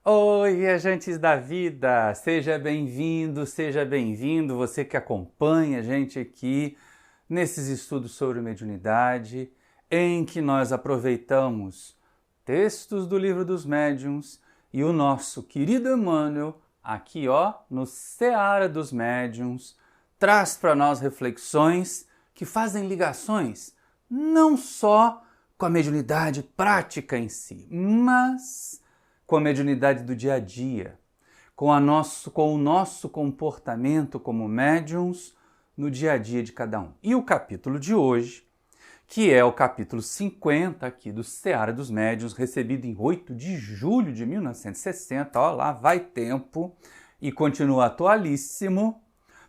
Oi, viajantes da vida! Seja bem-vindo, você que acompanha a gente aqui nesses estudos sobre mediunidade, em que nós aproveitamos textos do Livro dos Médiuns e o nosso querido Emmanuel, aqui no Seara dos Médiuns, traz para nós reflexões que fazem ligações não só com a mediunidade prática em si, mas com a mediunidade do dia a dia, com o nosso comportamento como médiuns no dia a dia de cada um. E o capítulo de hoje, que é o capítulo 50 aqui do Seara dos Médiuns, recebido em 8 de julho de 1960, lá vai tempo, e continua atualíssimo,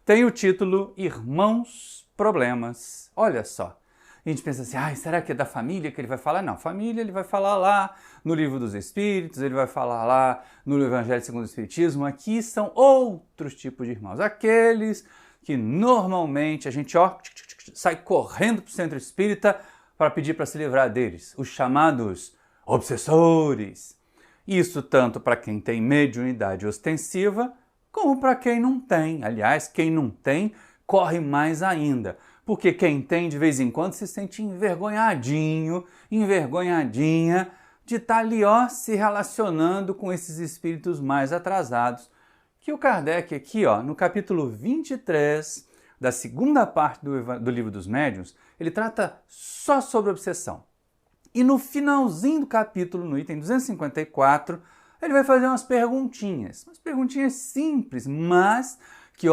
tem o título Irmãos Problemas. Olha só. A gente pensa assim, será que é da família que ele vai falar? Não, família ele vai falar lá no Livro dos Espíritos, ele vai falar lá no Evangelho segundo o Espiritismo. Aqui são outros tipos de irmãos, aqueles que normalmente a gente sai correndo para o centro espírita para pedir para se livrar deles, os chamados obsessores. Isso tanto para quem tem mediunidade ostensiva, como para quem não tem. Aliás, quem não tem corre mais ainda. Porque quem tem, de vez em quando, se sente envergonhadinha de estar ali, se relacionando com esses espíritos mais atrasados. Que o Kardec aqui, no capítulo 23, da segunda parte do Livro dos Médiuns, ele trata só sobre obsessão. E no finalzinho do capítulo, no item 254, ele vai fazer umas perguntinhas simples, mas que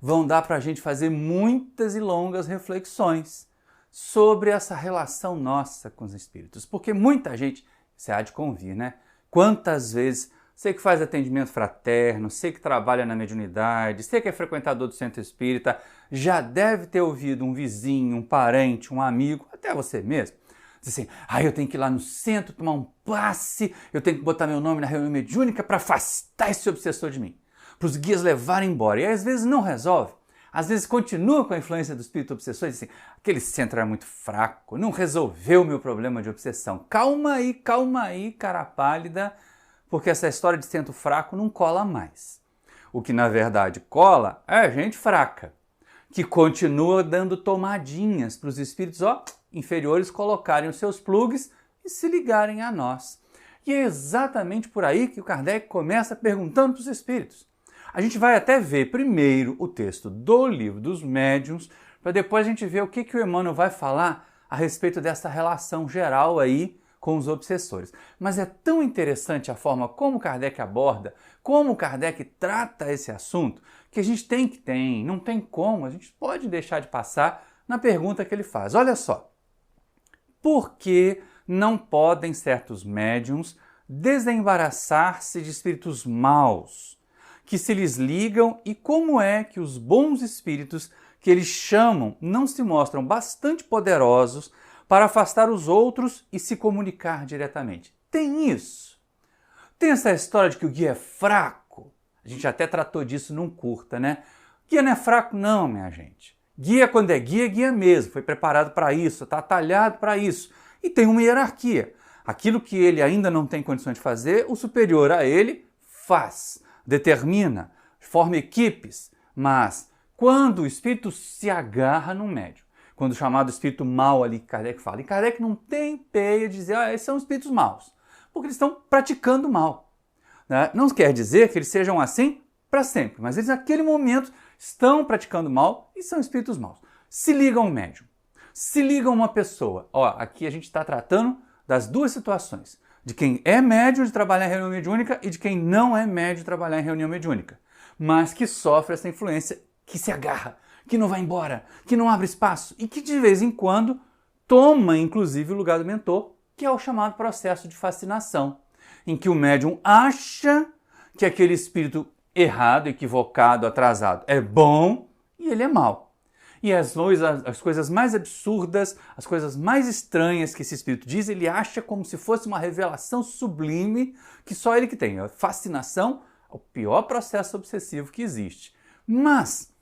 vão dar para a gente fazer muitas e longas reflexões sobre essa relação nossa com os espíritos. Porque muita gente, você há de convir, né? Quantas vezes você que faz atendimento fraterno, você que trabalha na mediunidade, você que é frequentador do centro espírita, já deve ter ouvido um vizinho, um parente, um amigo, até você mesmo, diz assim, eu tenho que ir lá no centro tomar um passe, eu tenho que botar meu nome na reunião mediúnica para afastar esse obsessor de mim, para os guias levarem embora. E às vezes não resolve. Às vezes continua com a influência do espírito obsessor e diz assim, aquele centro era muito fraco, não resolveu o meu problema de obsessão. Calma aí, cara pálida, porque essa história de centro fraco não cola mais. O que na verdade cola é gente fraca, que continua dando tomadinhas para os espíritos inferiores colocarem os seus plugs e se ligarem a nós. E é exatamente por aí que o Kardec começa perguntando para os espíritos. A gente vai até ver primeiro o texto do Livro dos Médiuns, para depois a gente ver o que o Emmanuel vai falar a respeito dessa relação geral aí com os obsessores. Mas é tão interessante a forma como Kardec aborda, como Kardec trata esse assunto, que a gente não tem como, a gente pode deixar de passar na pergunta que ele faz. Olha só, por que não podem certos médiuns desembaraçar-se de espíritos maus que se lhes ligam, e como é que os bons espíritos que eles chamam não se mostram bastante poderosos para afastar os outros e se comunicar diretamente? Tem isso. Tem essa história de que o guia é fraco. A gente até tratou disso num curta, né? Guia não é fraco não, minha gente. Guia, quando é guia mesmo. Foi preparado para isso, está talhado para isso. E tem uma hierarquia. Aquilo que ele ainda não tem condições de fazer, o superior a ele faz, determina, forma equipes. Mas quando o espírito se agarra no médium, quando o chamado espírito mau ali que Kardec fala, e Kardec não tem peia de dizer, esses são espíritos maus, porque eles estão praticando mal. Né? Não quer dizer que eles sejam assim para sempre, mas eles naquele momento estão praticando mal e são espíritos maus. Se ligam ao médium, se ligam a uma pessoa. Aqui a gente está tratando das duas situações, de quem é médium de trabalhar em reunião mediúnica e de quem não é médium de trabalhar em reunião mediúnica, mas que sofre essa influência, que se agarra, que não vai embora, que não abre espaço e que de vez em quando toma inclusive o lugar do mentor, que é o chamado processo de fascinação, em que o médium acha que aquele espírito errado, equivocado, atrasado é bom e ele é mau. E as coisas mais absurdas, as coisas mais estranhas que esse espírito diz, ele acha como se fosse uma revelação sublime que só ele que tem. A fascinação é o pior processo obsessivo que existe. Mas,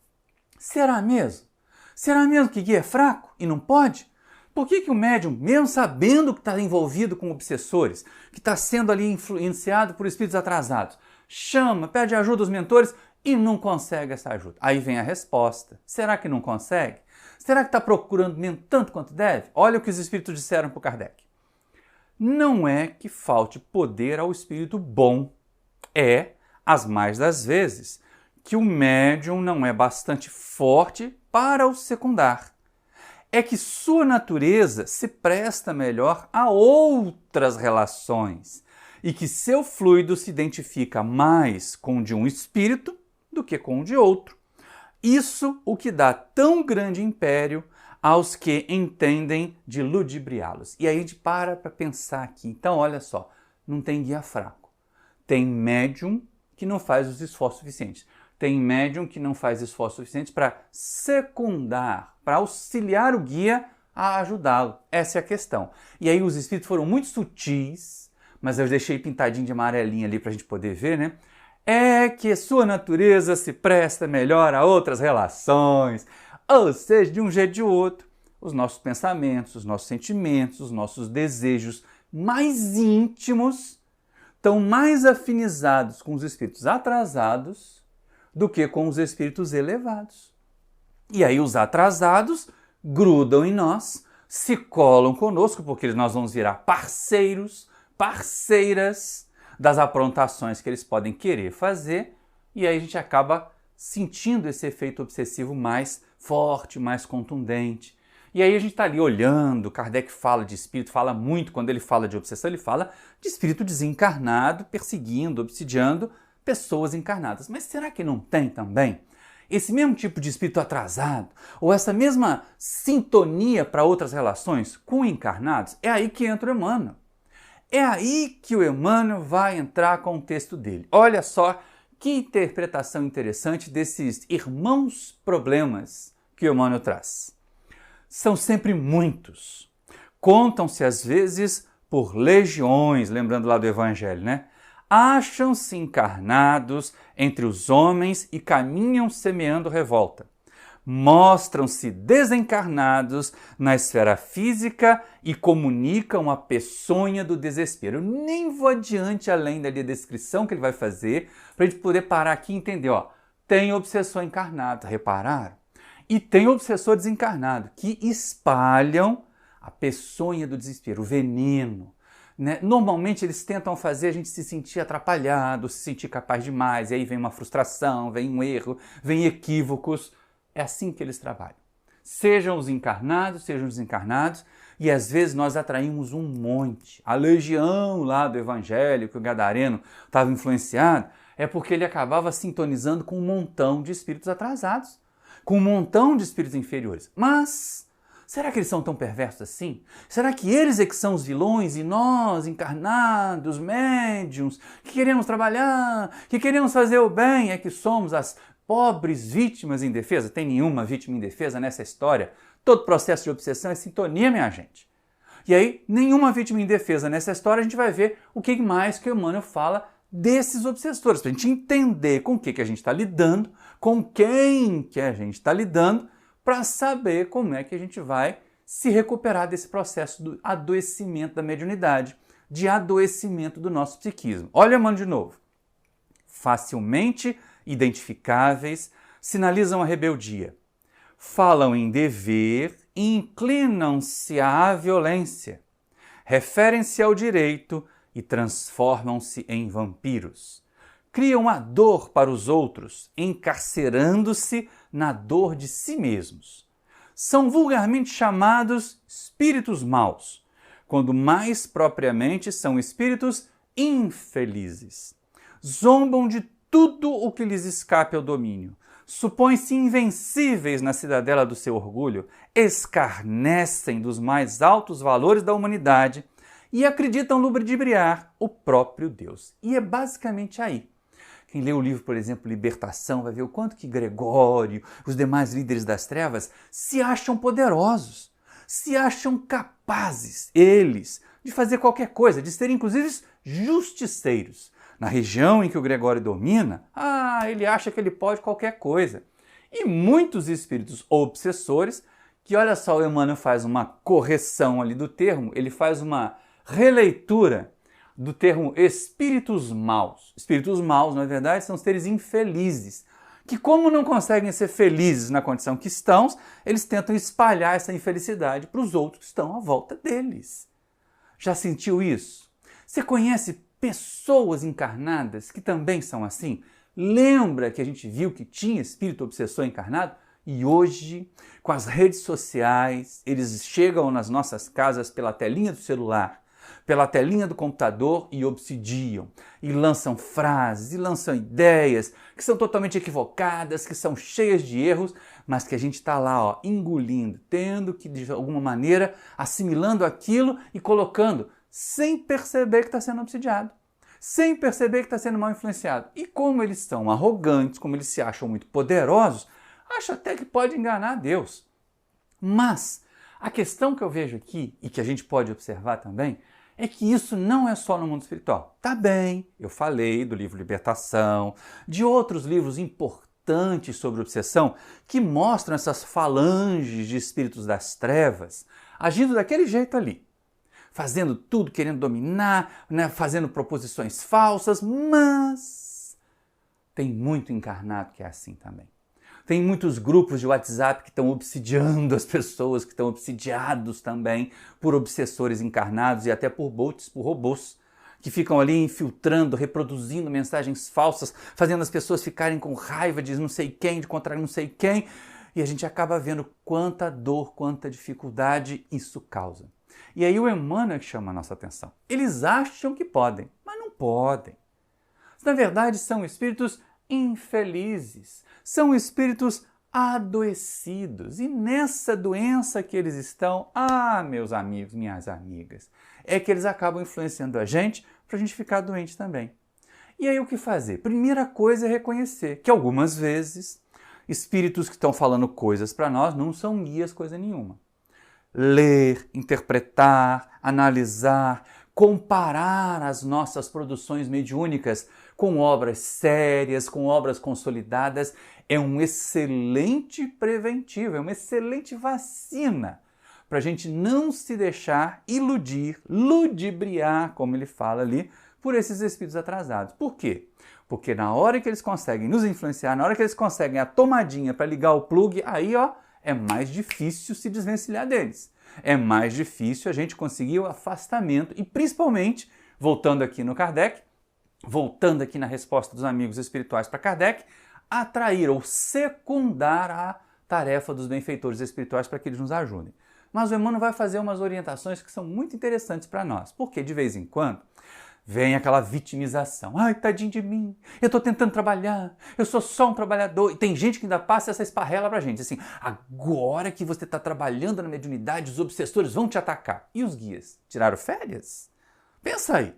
será mesmo? Será mesmo que guia é fraco e não pode? Por que o médium, mesmo sabendo que está envolvido com obsessores, que está sendo ali influenciado por espíritos atrasados, chama, pede ajuda aos mentores e não consegue essa ajuda? Aí vem a resposta. Será que não consegue? Será que está procurando mesmo tanto quanto deve? Olha o que os espíritos disseram para o Kardec. Não é que falte poder ao espírito bom. É, as mais das vezes, que o médium não é bastante forte para o secundar. É que sua natureza se presta melhor a outras relações e que seu fluido se identifica mais com o de um espírito do que com o de outro. Isso o que dá tão grande império aos que entendem de ludibriá-los. E aí a gente para pensar aqui. Então, olha só, não tem guia fraco. Tem médium que não faz os esforços suficientes. Tem médium que não faz esforços suficientes para secundar, para auxiliar o guia a ajudá-lo. Essa é a questão. E aí os espíritos foram muito sutis, mas eu deixei pintadinho de amarelinha ali para a gente poder ver, né? É que sua natureza se presta melhor a outras relações. Ou seja, de um jeito ou de outro, os nossos pensamentos, os nossos sentimentos, os nossos desejos mais íntimos estão mais afinizados com os espíritos atrasados do que com os espíritos elevados. E aí os atrasados grudam em nós, se colam conosco, porque nós vamos virar parceiros, parceiras das aprontações que eles podem querer fazer, e aí a gente acaba sentindo esse efeito obsessivo mais forte, mais contundente. E aí a gente está ali olhando, Kardec fala de espírito, fala muito, quando ele fala de obsessão, ele fala de espírito desencarnado, perseguindo, obsidiando pessoas encarnadas. Mas será que não tem também esse mesmo tipo de espírito atrasado, ou essa mesma sintonia para outras relações com encarnados? É aí que entra o Emmanuel. É aí que o Emmanuel vai entrar com o texto dele. Olha só que interpretação interessante desses irmãos problemas que o Emmanuel traz. São sempre muitos. Contam-se às vezes por legiões, lembrando lá do Evangelho, né? Acham-se encarnados entre os homens e caminham semeando revolta. Mostram-se desencarnados na esfera física e comunicam a peçonha do desespero. Eu nem vou adiante além da descrição que ele vai fazer, para a gente poder parar aqui e entender. Tem obsessor encarnado, repararam? E tem obsessor desencarnado, que espalham a peçonha do desespero, o veneno. Né? Normalmente eles tentam fazer a gente se sentir atrapalhado, se sentir capaz demais, e aí vem uma frustração, vem um erro, vem equívocos. É assim que eles trabalham. Sejam os encarnados, sejam os desencarnados, e às vezes nós atraímos um monte. A legião lá do Evangelho, que o Gadareno estava influenciado, é porque ele acabava sintonizando com um montão de espíritos atrasados, com um montão de espíritos inferiores. Mas será que eles são tão perversos assim? Será que eles é que são os vilões e nós, encarnados, médiums, que queremos trabalhar, que queremos fazer o bem, é que somos as pobres vítimas indefesas? Tem nenhuma vítima indefesa nessa história? Todo processo de obsessão é sintonia, minha gente. E aí, nenhuma vítima indefesa nessa história, a gente vai ver o que mais que o Emmanuel fala desses obsessores, para a gente entender com o que a gente está lidando, com quem que a gente está lidando, para saber como é que a gente vai se recuperar desse processo do adoecimento da mediunidade, de adoecimento do nosso psiquismo. Olha, mano, de novo. Facilmente identificáveis, sinalizam a rebeldia. Falam em dever e inclinam-se à violência. Referem-se ao direito e transformam-se em vampiros. Criam a dor para os outros, encarcerando-se na dor de si mesmos. São vulgarmente chamados espíritos maus, quando mais propriamente são espíritos infelizes. Zombam de tudo o que lhes escape ao domínio. Supõem-se invencíveis na cidadela do seu orgulho, escarnecem dos mais altos valores da humanidade e acreditam ludibriar o próprio Deus. E é basicamente aí. Quem lê o livro, por exemplo, Libertação, vai ver o quanto que Gregório, os demais líderes das trevas, se acham poderosos, se acham capazes, eles, de fazer qualquer coisa, de serem inclusive justiceiros. Na região em que o Gregório domina, ele acha que ele pode qualquer coisa. E muitos espíritos obsessores que, olha só, o Emmanuel faz uma correção ali do termo, ele faz uma releitura do termo espíritos maus. Espíritos maus, na verdade, são seres infelizes, que como não conseguem ser felizes na condição que estão, eles tentam espalhar essa infelicidade para os outros que estão à volta deles. Já sentiu isso? Você conhece pessoas encarnadas que também são assim? Lembra que a gente viu que tinha espírito obsessor encarnado? E hoje, com as redes sociais, eles chegam nas nossas casas pela telinha do celular, pela telinha do computador e obsidiam, e lançam frases, e lançam ideias que são totalmente equivocadas, que são cheias de erros, mas que a gente está lá, engolindo, tendo que, de alguma maneira, assimilando aquilo e colocando, sem perceber que está sendo obsidiado, sem perceber que está sendo mal influenciado. E como eles são arrogantes, como eles se acham muito poderosos, acho até que pode enganar a Deus. Mas a questão que eu vejo aqui, e que a gente pode observar também, é que isso não é só no mundo espiritual. Tá bem, eu falei do livro Libertação, de outros livros importantes sobre obsessão, que mostram essas falanges de espíritos das trevas agindo daquele jeito ali. Fazendo tudo, querendo dominar, né, fazendo proposições falsas, mas tem muito encarnado que é assim também. Tem muitos grupos de WhatsApp que estão obsidiando as pessoas, que estão obsidiados também por obsessores encarnados e até por bots, por robôs, que ficam ali infiltrando, reproduzindo mensagens falsas, fazendo as pessoas ficarem com raiva de não sei quem, de contra não sei quem, e a gente acaba vendo quanta dor, quanta dificuldade isso causa. E aí o Emmanuel chama a nossa atenção. Eles acham que podem, mas não podem. Na verdade, são espíritos infelizes, são espíritos adoecidos. E nessa doença que eles estão, meus amigos, minhas amigas, é que eles acabam influenciando a gente para a gente ficar doente também. E aí o que fazer? Primeira coisa é reconhecer que algumas vezes espíritos que estão falando coisas para nós não são guias coisa nenhuma. Ler, interpretar, analisar, comparar as nossas produções mediúnicas com obras sérias, com obras consolidadas, é um excelente preventivo, é uma excelente vacina para a gente não se deixar iludir, ludibriar, como ele fala ali, por esses espíritos atrasados. Por quê? Porque na hora que eles conseguem nos influenciar, na hora que eles conseguem a tomadinha para ligar o plug, aí é mais difícil se desvencilhar deles. É mais difícil a gente conseguir o afastamento e principalmente, voltando aqui no Kardec, voltando aqui na resposta dos amigos espirituais para Kardec, atrair ou secundar a tarefa dos benfeitores espirituais para que eles nos ajudem. Mas o Emmanuel vai fazer umas orientações que são muito interessantes para nós, porque de vez em quando vem aquela vitimização. Ai, tadinho de mim, eu estou tentando trabalhar, eu sou só um trabalhador. E tem gente que ainda passa essa esparrela pra gente, assim, agora que você está trabalhando na mediunidade, os obsessores vão te atacar. E os guias? Tiraram férias? Pensa aí.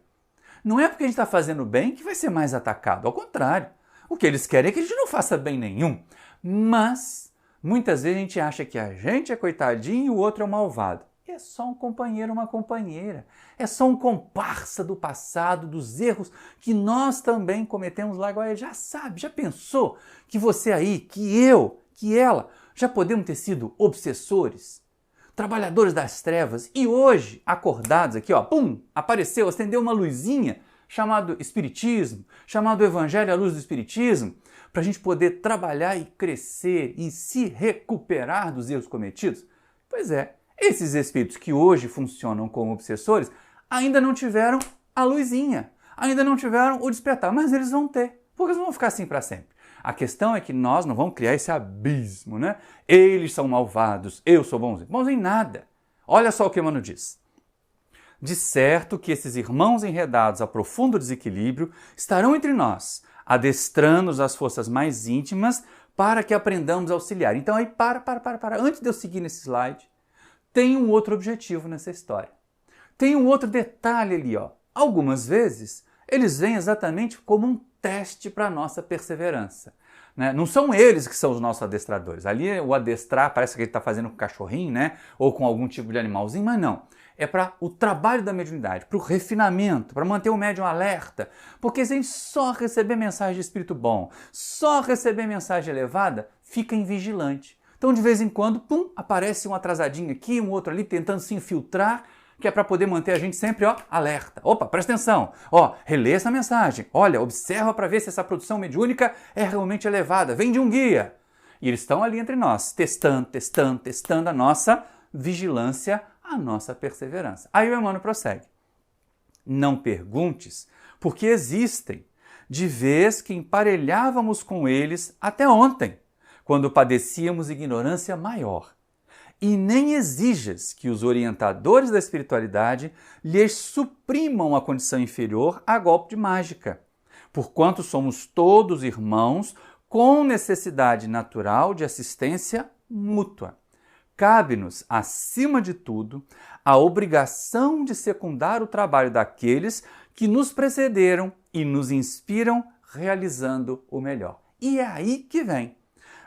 Não é porque a gente está fazendo bem que vai ser mais atacado, ao contrário. O que eles querem é que a gente não faça bem nenhum. Mas, muitas vezes a gente acha que a gente é coitadinho e o outro é o malvado. É só um companheiro, uma companheira. É só um comparsa do passado, dos erros que nós também cometemos lá. Agora já sabe, já pensou que você aí, que eu, que ela, já podemos ter sido obsessores, trabalhadores das trevas e hoje, acordados aqui, apareceu, acendeu uma luzinha chamado Espiritismo, chamado Evangelho à Luz do Espiritismo, para a gente poder trabalhar e crescer e se recuperar dos erros cometidos? Pois é. Esses espíritos que hoje funcionam como obsessores ainda não tiveram a luzinha, ainda não tiveram o despertar, mas eles vão ter, porque eles não vão ficar assim para sempre. A questão é que nós não vamos criar esse abismo, né? Eles são malvados, eu sou bonzinho. Bonzinho nada. Olha só o que Emmanuel diz. De certo que esses irmãos enredados a profundo desequilíbrio estarão entre nós, adestrando-nos as forças mais íntimas para que aprendamos a auxiliar. Então aí, para. Antes de eu seguir nesse slide, tem um outro objetivo nessa história. Tem um outro detalhe ali, Algumas vezes, eles vêm exatamente como um teste para a nossa perseverança. Né? Não são eles que são os nossos adestradores. Ali o adestrar parece que ele está fazendo com cachorrinho, né? Ou com algum tipo de animalzinho, mas não. É para o trabalho da mediunidade, para o refinamento, para manter o médium alerta. Porque se a gente só receber mensagem de espírito bom, só receber mensagem elevada, fica invigilante. Então, de vez em quando, pum, aparece um atrasadinho aqui, um outro ali, tentando se infiltrar, que é para poder manter a gente sempre, alerta. Opa, presta atenção. Relê essa mensagem. Olha, observa para ver se essa produção mediúnica é realmente elevada. Vem de um guia. E eles estão ali entre nós, testando a nossa vigilância, a nossa perseverança. Aí o Emmanuel prossegue. Não perguntes, porque existem, de vez que emparelhávamos com eles até ontem, quando padecíamos ignorância maior. E nem exijas que os orientadores da espiritualidade lhes suprimam a condição inferior a golpe de mágica, porquanto somos todos irmãos com necessidade natural de assistência mútua. Cabe-nos, acima de tudo, a obrigação de secundar o trabalho daqueles que nos precederam e nos inspiram realizando o melhor. E é aí que vem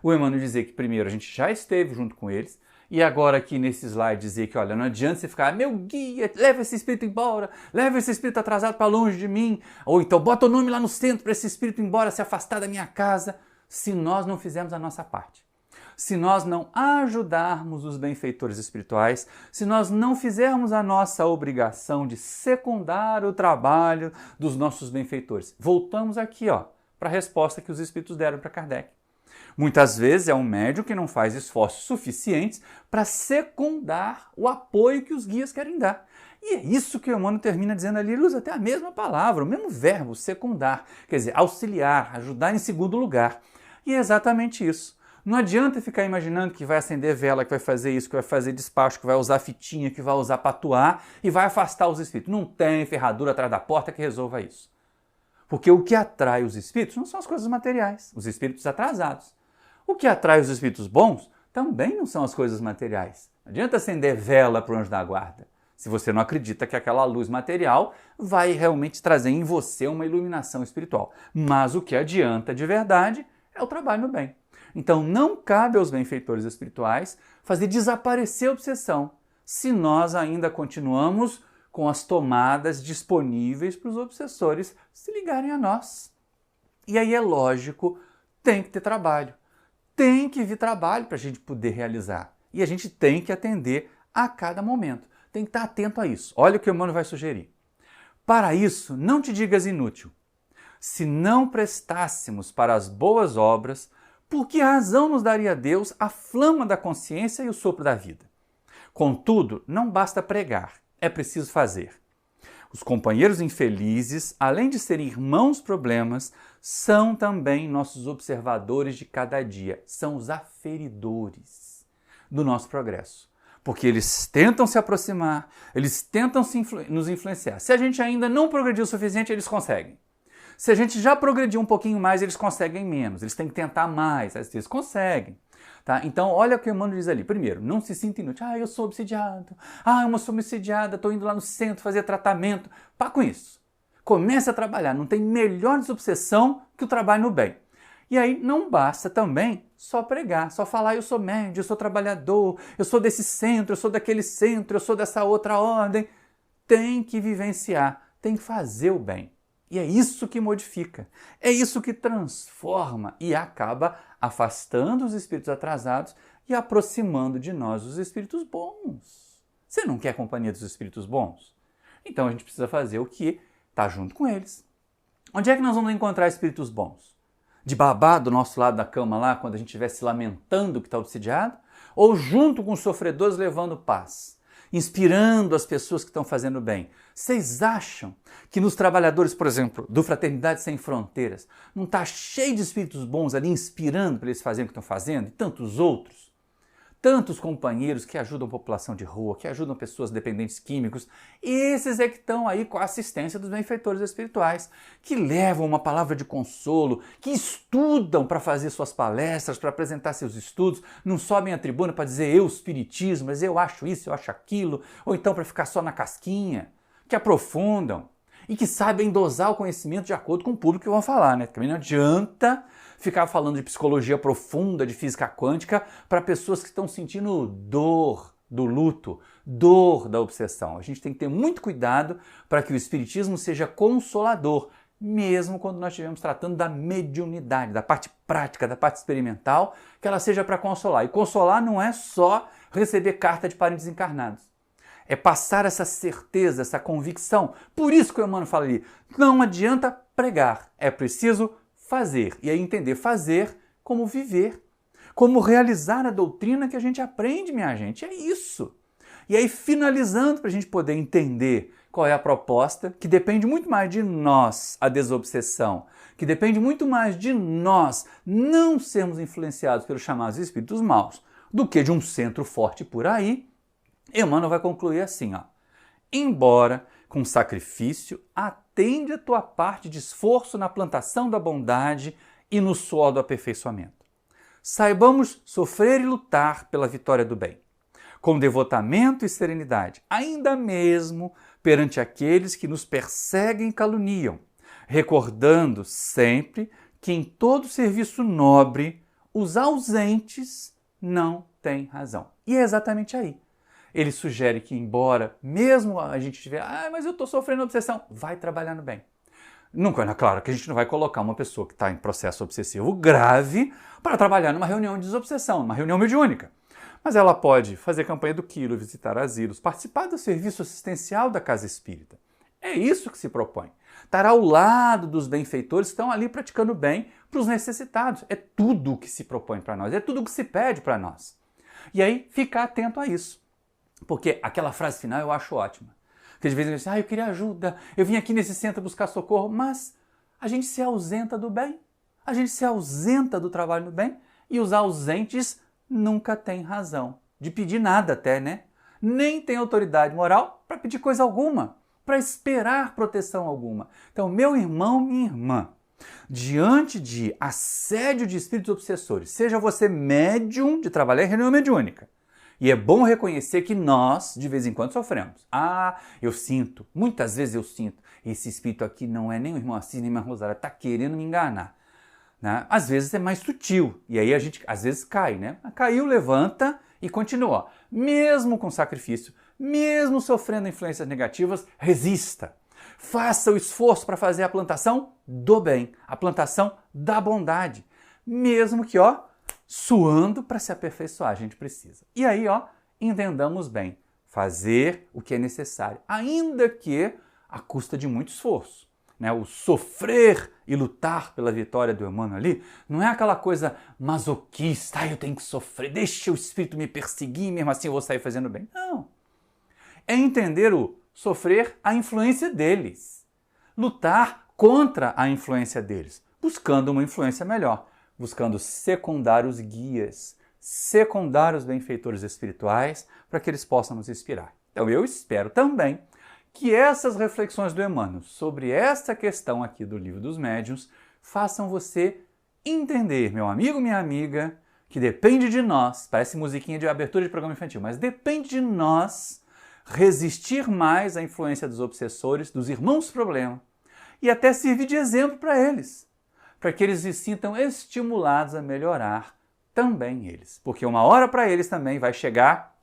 o Emmanuel dizer que primeiro a gente já esteve junto com eles, e agora aqui nesse slide dizer que, olha, não adianta você ficar, meu guia, leva esse espírito embora, leva esse espírito atrasado para longe de mim, ou então bota o nome lá no centro para esse espírito ir embora, se afastar da minha casa, se nós não fizermos a nossa parte. Se nós não ajudarmos os benfeitores espirituais, se nós não fizermos a nossa obrigação de secundar o trabalho dos nossos benfeitores. Voltamos aqui para a resposta que os espíritos deram para Kardec. Muitas vezes é um médium que não faz esforços suficientes para secundar o apoio que os guias querem dar. E é isso que o Emmanuel termina dizendo ali, ele usa até a mesma palavra, o mesmo verbo, secundar, quer dizer, auxiliar, ajudar em segundo lugar. E é exatamente isso. Não adianta ficar imaginando que vai acender vela, que vai fazer isso, que vai fazer despacho, que vai usar fitinha, que vai usar patuar e vai afastar os espíritos. Não tem ferradura atrás da porta que resolva isso. Porque o que atrai os espíritos não são as coisas materiais, os espíritos atrasados. O que atrai os espíritos bons também não são as coisas materiais. Não adianta acender vela para o anjo da guarda, se você não acredita que aquela luz material vai realmente trazer em você uma iluminação espiritual. Mas o que adianta de verdade é o trabalho no bem. Então não cabe aos benfeitores espirituais fazer desaparecer a obsessão, se nós ainda continuamos com as tomadas disponíveis para os obsessores se ligarem a nós. E aí é lógico, tem que ter trabalho. Tem que vir trabalho para a gente poder realizar. E a gente tem que atender a cada momento. Tem que estar atento a isso. Olha o que o Emmanuel vai sugerir. Para isso, não te digas inútil. Se não prestássemos para as boas obras, por que razão nos daria Deus a flama da consciência e o sopro da vida? Contudo, não basta pregar, é preciso fazer. Os companheiros infelizes, além de serem irmãos problemas, são também nossos observadores de cada dia, são os aferidores do nosso progresso. Porque eles tentam se aproximar, eles tentam nos influenciar. Se a gente ainda não progrediu o suficiente, eles conseguem. Se a gente já progrediu um pouquinho mais, eles conseguem menos. Eles têm que tentar mais, às vezes conseguem. Tá? Então, olha o que o Emmanuel diz ali. Primeiro, não se sinta inútil. Eu sou obsidiado. Eu sou obsidiada, estou indo lá no centro fazer tratamento. Pá com isso. Comece a trabalhar. Não tem melhor desobsessão que o trabalho no bem. E aí não basta também só pregar, só falar eu sou médium, eu sou trabalhador, eu sou desse centro, eu sou daquele centro, eu sou dessa outra ordem. Tem que vivenciar, tem que fazer o bem. E é isso que modifica, é isso que transforma e acaba afastando os espíritos atrasados e aproximando de nós os espíritos bons. Você não quer a companhia dos espíritos bons? Então a gente precisa fazer o que está junto com eles. Onde é que nós vamos encontrar espíritos bons? De babá do nosso lado da cama lá, quando a gente estiver se lamentando que está obsidiado? Ou junto com os sofredores levando paz? Inspirando as pessoas que estão fazendo bem. Vocês acham que nos trabalhadores, por exemplo, do Fraternidade Sem Fronteiras, não está cheio de espíritos bons ali inspirando para eles fazerem o que estão fazendo? E tantos outros? Tantos companheiros que ajudam a população de rua, que ajudam pessoas dependentes químicos. Esses é que estão aí com a assistência dos benfeitores espirituais, que levam uma palavra de consolo, que estudam para fazer suas palestras, para apresentar seus estudos, não sobem à tribuna para dizer eu espiritismo, mas eu acho isso, eu acho aquilo, ou então para ficar só na casquinha, que aprofundam e que sabem dosar o conhecimento de acordo com o público que vão falar, né? Também não adianta ficar falando de psicologia profunda, de física quântica, para pessoas que estão sentindo dor do luto, dor da obsessão. A gente tem que ter muito cuidado para que o espiritismo seja consolador, mesmo quando nós estivermos tratando da mediunidade, da parte prática, da parte experimental, que ela seja para consolar. E consolar não é só receber carta de parentes encarnados. É passar essa certeza, essa convicção. Por isso que o Emmanuel fala ali, não adianta pregar, é preciso fazer. E aí entender fazer como viver, como realizar a doutrina que a gente aprende, minha gente. É isso. E aí, finalizando, para a gente poder entender qual é a proposta, que depende muito mais de nós, a desobsessão, que depende muito mais de nós não sermos influenciados pelos chamados espíritos maus, do que de um centro forte por aí, Emmanuel vai concluir assim, ó. Embora com sacrifício, atende a tua parte de esforço na plantação da bondade e no suor do aperfeiçoamento. Saibamos sofrer e lutar pela vitória do bem, com devotamento e serenidade, ainda mesmo perante aqueles que nos perseguem e caluniam, recordando sempre que em todo serviço nobre os ausentes não têm razão. E é exatamente aí. Ele sugere que, embora mesmo a gente tiver, mas eu estou sofrendo obsessão, vai trabalhar no bem. Nunca, é claro que a gente não vai colocar uma pessoa que está em processo obsessivo grave para trabalhar numa reunião de desobsessão, numa reunião mediúnica. Mas ela pode fazer campanha do quilo, visitar asilos, participar do serviço assistencial da casa espírita. É isso que se propõe. Estar ao lado dos benfeitores que estão ali praticando bem para os necessitados. É tudo o que se propõe para nós, é tudo o que se pede para nós. E aí, ficar atento a isso. Porque aquela frase final eu acho ótima. Porque de vez em quando eu queria ajuda, eu vim aqui nesse centro buscar socorro, mas a gente se ausenta do bem, a gente se ausenta do trabalho do bem e os ausentes nunca têm razão de pedir nada até, né? Nem tem autoridade moral para pedir coisa alguma, para esperar proteção alguma. Então, meu irmão, minha irmã, diante de assédio de espíritos obsessores, seja você médium de trabalhar em reunião mediúnica, e é bom reconhecer que nós, de vez em quando, sofremos. Eu sinto, muitas vezes eu sinto, esse espírito aqui não é nem o irmão Assis, nem a irmã Rosária, está querendo me enganar. Né? Às vezes é mais sutil, e aí a gente, às vezes, cai, né? Caiu, levanta e continua. Mesmo com sacrifício, mesmo sofrendo influências negativas, resista. Faça o esforço para fazer a plantação do bem, a plantação da bondade. Mesmo que, suando para se aperfeiçoar, a gente precisa. E aí, entendamos bem, fazer o que é necessário, ainda que à custa de muito esforço. Né? O sofrer e lutar pela vitória do Emmanuel ali não é aquela coisa masoquista, eu tenho que sofrer, deixa o espírito me perseguir, mesmo assim eu vou sair fazendo bem. Não. É entender o sofrer a influência deles, lutar contra a influência deles, buscando uma influência melhor. Buscando secundar os guias, secundar os benfeitores espirituais para que eles possam nos inspirar. Então eu espero também que essas reflexões do Emmanuel sobre esta questão aqui do Livro dos Médiuns façam você entender, meu amigo, minha amiga, que depende de nós, parece musiquinha de abertura de programa infantil, mas depende de nós resistir mais à influência dos obsessores, dos irmãos problema, e até servir de exemplo para eles, para que eles se sintam estimulados a melhorar também eles. Porque uma hora para eles também vai chegar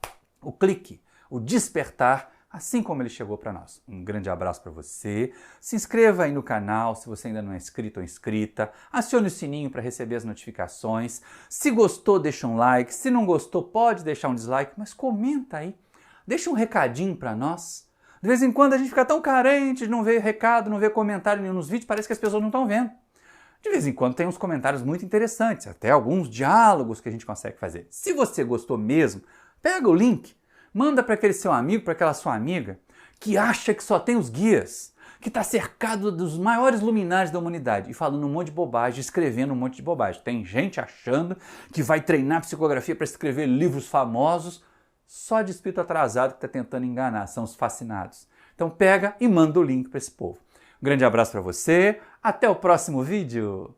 o clique, o despertar, assim como ele chegou para nós. Um grande abraço para você. Se inscreva aí no canal, se você ainda não é inscrito ou inscrita. Acione o sininho para receber as notificações. Se gostou, deixa um like. Se não gostou, pode deixar um dislike, mas comenta aí. Deixa um recadinho para nós. De vez em quando a gente fica tão carente de não ver recado, não ver comentário nenhum nos vídeos, parece que as pessoas não estão vendo. De vez em quando tem uns comentários muito interessantes, até alguns diálogos que a gente consegue fazer. Se você gostou mesmo, pega o link, manda para aquele seu amigo, para aquela sua amiga, que acha que só tem os guias, que está cercado dos maiores luminares da humanidade e falando um monte de bobagem, escrevendo um monte de bobagem. Tem gente achando que vai treinar psicografia para escrever livros famosos, só de espírito atrasado que está tentando enganar, são os fascinados. Então pega e manda o link para esse povo. Um grande abraço para você, até o próximo vídeo!